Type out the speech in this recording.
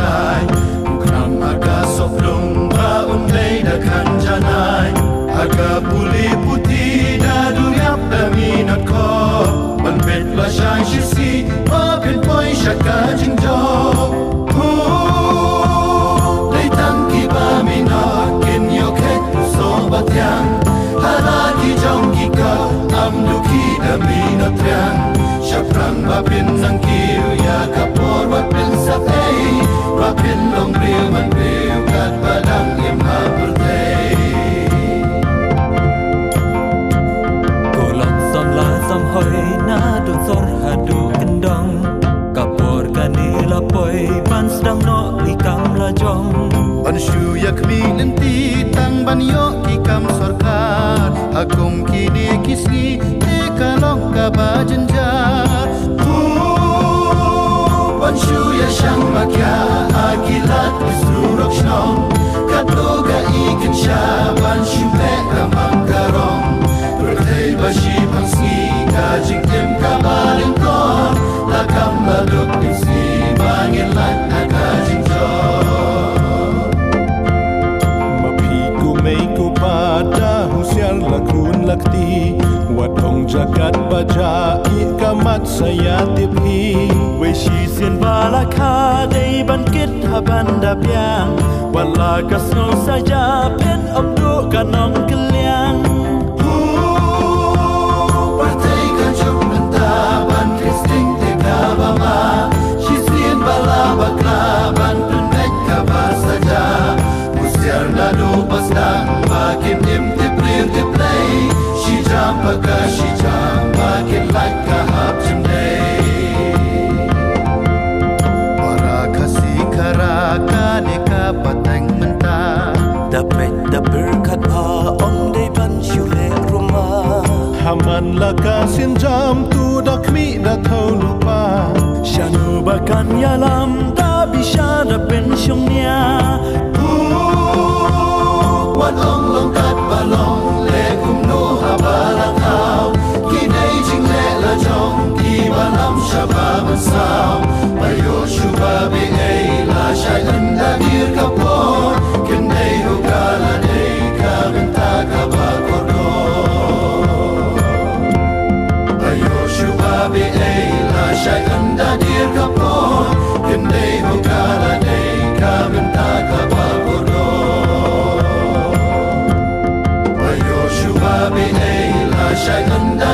shai kram aga soplung ba unlei da kanjanai aga puli puti da duyap da minat ko ban bet la shai shisi ba pin poi shaka jingjo lei tang ki ba minat kin yo khet so batyang hala ki jong ki ka am du ki da minat triang shaprang ba pin nang kiu ya kapor ba pin sa ei ba pin long riu man riu kat badang im ha purtei kolak sam la sam hoi na du sor hadu kendang kapor kani la poi ban sedang no ikam la jong ban shu yak mi nanti tang ban yo ki kam sarkar akum kini kisni te kalong ka ba janjar ban shu ya shang makya akilat surok shnong katoga ikin sha ban shu me kamang karong purtei bashi pangsi ka jingkem ka baling kon la kam la duk si bangin lat ka jingjo Meiku pada husiar lakun lakti Wadong jagat baja ikamat saya tipi Weshi sien balaka dei ban kit haban dapiang Wala kasno saja pen abdu kanong keliang Partai kanjuk mentaban kristing teka bama Shisien bala bakla ban pendek kabar saja Usiar nado pasdang makin im tiprir tiplay Shijam paka shijam makin like kahap jemdei Para kasih karaka neka pateng mentah Dapet berkat pa om dei ban syule rumah Haman laka sinjam tu dakmi da thau lupa Shanu bakan yalam da bisa da pen syongnya Wan ong long kat balong le kum no habalang hao Kinay jing le la jong ki balam shaba bansao Bayo shuba be ei la shai anda dir kapor Kinay hukala dey ka benta ka ba kordo Bayo shuba be ei la shai anda dir kapor Kinay hukala dey ka benta ka ba kordo Bayo shuba be ei la shai anda